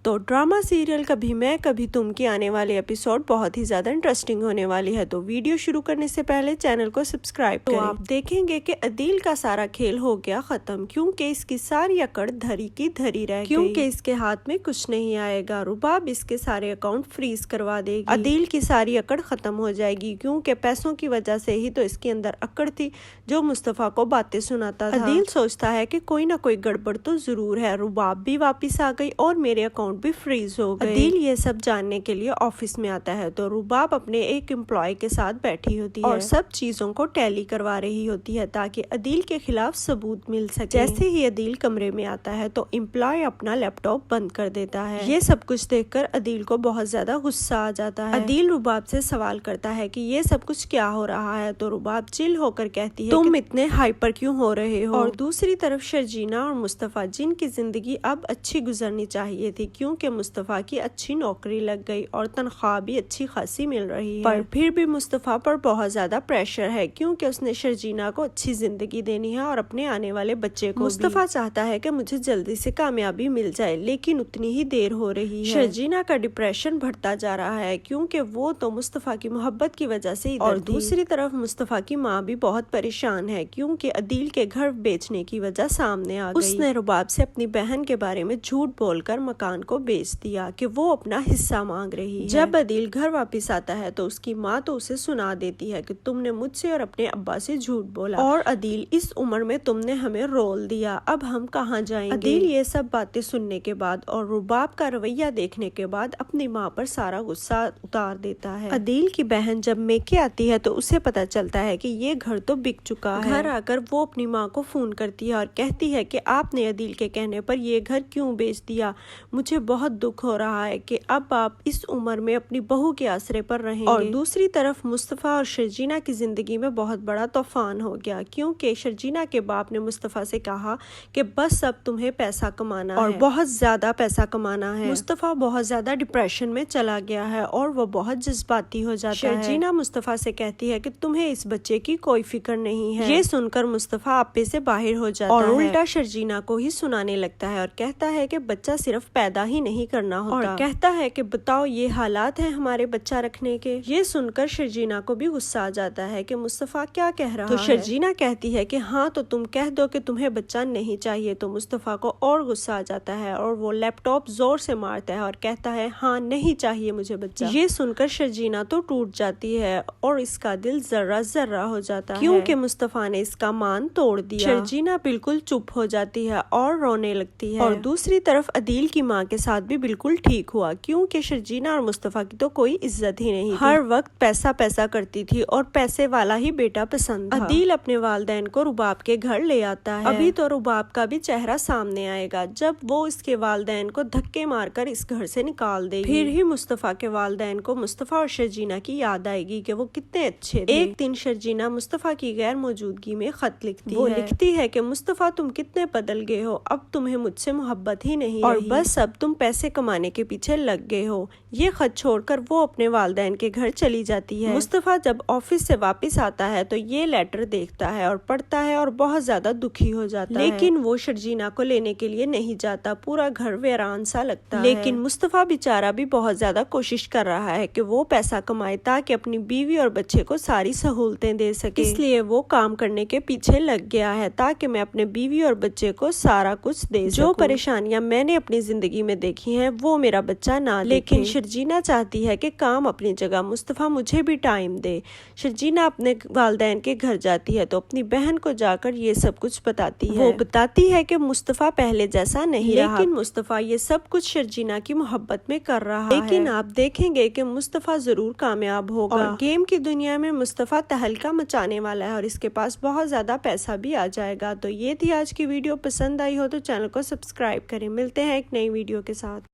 تو drama serial کبھی میں کبھی تم کی آنے والی ایپیسوڈ بہت ہی زیادہ انٹرسٹنگ ہونے والی ہے، تو ویڈیو شروع کرنے سے پہلے چینل کو سبسکرائب کریں۔ تو آپ دیکھیں گے کہ عدیل کا سارا کھیل ہو گیا ختم، کیونکہ اس کی ساری اکڑ دھری کی دھری رہ گئی، کیونکہ اس کے ہاتھ میں کچھ نہیں آئے گا۔ رباب اس کے سارے اکاؤنٹ فریز کروا دے گی، عدیل کی ساری اکڑ ختم ہو جائے گی، کیونکہ پیسوں کی وجہ سے ہی تو اس کے اندر اکڑ تھی جو مصطفیٰ کو باتیں سناتا تھا۔ عدیل سوچتا ہے کہ کوئی نہ کوئی گڑبڑ تو ضرور ہے، رباب بھی واپس آ گئی اور میرے اکاؤنٹ بھی فریز ہو گئے۔ عدیل یہ سب جاننے کے لیے آفس میں آتا ہے تو رباب اپنے ایک امپلائی کے ساتھ بیٹھی ہوتی ہے اور سب چیزوں کو ٹیلی کروا رہی ہوتی ہے تاکہ عدیل کے خلاف ثبوت مل سکے۔ جیسے ہی عدیل کمرے میں آتا ہے تو امپلائی اپنا لیپ ٹاپ بند کر دیتا ہے۔ یہ سب کچھ دیکھ کر عدیل کو بہت زیادہ غصہ آ جاتا ہے۔ عدیل رباب سے سوال کرتا ہے کہ یہ سب کچھ کیا ہو رہا ہے تو رباب چل ہو کر کہتی ہے تم اتنے ہائپر کیوں ہو رہے ہو۔ اور دوسری طرف شرجینا اور مصطفیٰ، جن کی زندگی اب اچھی گزرنی چاہیے تھی کیونکہ مصطفیٰ کی اچھی نوکری لگ گئی اور تنخواہ بھی اچھی خاصی مل رہی ہے، پر پھر بھی مصطفیٰ پر بہت زیادہ پریشر ہے کیونکہ اس نے شرجینا کو اچھی زندگی دینی ہے اور اپنے آنے والے بچے کو۔ مصطفیٰ چاہتا ہے کہ مجھے جلدی سے کامیابی مل جائے لیکن اتنی ہی دیر ہو رہی ہے۔ شرجینا کا ڈپریشن بڑھتا جا رہا ہے کیونکہ وہ تو مصطفیٰ کی محبت کی وجہ سے ادھر، اور دوسری طرف مصطفیٰ کی ماں بھی بہت پریشان ہے کیونکہ عدیل کے گھر بیچنے کی وجہ سامنے آ گئی۔ اس نے رباب سے اپنی بہن کے بارے میں جھوٹ بول کر مکان کو بیچ دیا کہ وہ اپنا حصہ مانگ رہی ہے۔ جب عدیل گھر واپس آتا ہے تو اس کی ماں تو اسے سنا دیتی ہے کہ تم نے مجھ سے اور اپنے ابا سے جھوٹ بولا اور عدیل اس عمر میں تم نے ہمیں رول دیا، اب ہم کہاں جائیں گے۔ عدیل یہ سب باتیں سننے کے بعد اور رباب کا رویہ دیکھنے کے بعد اپنی ماں پر سارا غصہ اتار دیتا ہے۔ عدیل کی بہن جب میکے آتی ہے تو اسے پتا چلتا ہے کہ یہ گھر تو بک چکا ہے۔ گھر آ کر وہ اپنی ماں کو فون کرتی ہے اور کہتی ہے کہ آپ نے عدیل کے کہنے پر یہ گھر کیوں بیچ دیا، مجھے بہت دکھ ہو رہا ہے کہ اب آپ اس عمر میں اپنی بہو کے آسرے پر رہیں گے۔ اور دوسری طرف مصطفیٰ اور شرجینا کی زندگی میں بہت بڑا طوفان ہو گیا کیونکہ شرجینا کے باپ نے مصطفیٰ سے کہا کہ بس اب تمہیں پیسہ کمانا ہے اور بہت زیادہ پیسہ کمانا ہے۔ مصطفیٰ بہت زیادہ ڈپریشن میں چلا گیا ہے اور وہ بہت جذباتی ہو جاتا ہے۔ شرجینا مصطفیٰ سے کہتی ہے کہ تمہیں اس بچے کی کوئی فکر نہیں ہے۔ یہ سن کر مصطفیٰ آپے سے باہر ہو جاتا ہے اور الٹا شرجینا کو ہی سنانے لگتا ہے اور کہتا ہے کہ بچہ صرف پیدا ہی نہیں کرنا ہوتا، اور کہتا ہے کہ بتاؤ یہ حالات ہیں ہمارے بچہ رکھنے کے۔ یہ سن کر شرجینا کو بھی غصہ آ جاتا ہے کہ مصطفیٰ کیا کہہ رہا ہے، تو شرجینا کہتی ہے کہ ہاں تو تم کہہ دو کہ تمہیں بچہ نہیں چاہیے، تو مصطفیٰ کو اور غصہ آ جاتا ہے اور وہ لیپ ٹاپ زور سے مارتا ہے اور کہتا ہے ہاں نہیں چاہیے مجھے بچہ۔ یہ سن کر شرجینا تو ٹوٹ جاتی ہے اور اس کا دل ذرہ ذرہ ہو جاتا ہے کیونکہ مصطفیٰ نے اس کا مان توڑ دیا۔ شرجینا بالکل چپ ہو جاتی ہے اور رونے لگتی ہے، اور دوسری طرف عدیل کی ماں کے ساتھ بھی بالکل ٹھیک ہوا کیونکہ شرجینا اور مصطفیٰ کی تو کوئی عزت ہی نہیں تھی، ہر وقت پیسہ پیسہ کرتی تھی اور پیسے والا ہی بیٹا پسند تھا۔ عدیل اپنے والدین کو رباب کے گھر لے آتا ہے، ابھی تو رباب کا بھی چہرہ سامنے آئے گا جب وہ اس کے والدین کو دھکے مار کر اس گھر سے نکال دے گی، پھر ہی مصطفیٰ کے والدین کو مصطفیٰ اور شرجینا کی یاد آئے گی کہ وہ کتنے اچھے تھے۔ ایک دن شرجینا مصطفیٰ کی غیر موجودگی میں خط لکھتی ہے، وہ لکھتی ہے کہ مصطفیٰ تم کتنے بدل گئے ہو، اب تمہیں مجھ سے محبت ہی نہیں اور بس اب تم پیسے کمانے کے پیچھے لگ گئے ہو۔ یہ خط چھوڑ کر وہ اپنے والدین کے گھر چلی جاتی ہے۔ مصطفیٰ جب آفس سے واپس آتا ہے تو یہ لیٹر دیکھتا ہے اور پڑھتا ہے اور بہت زیادہ دکھی ہو جاتا ہے، لیکن وہ شرجینا کو لینے کے لیے نہیں جاتا، پورا گھر ویران سا لگتا ہے۔ لیکن مصطفیٰ بیچارہ بھی بہت زیادہ کوشش کر رہا ہے کہ وہ پیسہ کمائے تاکہ اپنی بیوی اور بچے کو ساری سہولتیں دے سکے، اس لیے وہ کام کرنے کے پیچھے لگ گیا ہے تاکہ میں اپنے بیوی اور بچے کو سارا کچھ دے سکوں۔ جو پریشانیاں میں نے اپنی زندگی میں دیکھی ہیں وہ میرا بچہ نہ دیکھے۔ لیکن شرجینا چاہتی ہے کہ کام اپنی جگہ، مصطفیٰ مجھے بھی ٹائم دے۔ شرجینا اپنے والدین کے گھر جاتی ہے تو اپنی بہن کو جا کر یہ سب کچھ بتاتی ہے، وہ بتاتی ہے کہ مصطفیٰ پہلے جیسا نہیں رہا، لیکن مصطفیٰ یہ سب کچھ شرجینا کی محبت میں کر رہا ہے، لیکن آپ دیکھیں گے کہ مصطفیٰ ضرور کامیاب ہوگا اور گیم کی دنیا میں مصطفیٰ تہلکہ مچانے والا ہے اور اس کے پاس بہت زیادہ پیسہ بھی آ جائے گا۔ تو یہ تھی آج کی ویڈیو، پسند آئی ہو تو چینل کو سبسکرائب کریں۔ ملتے ہیں ایک نئی ویڈیو کے ساتھ۔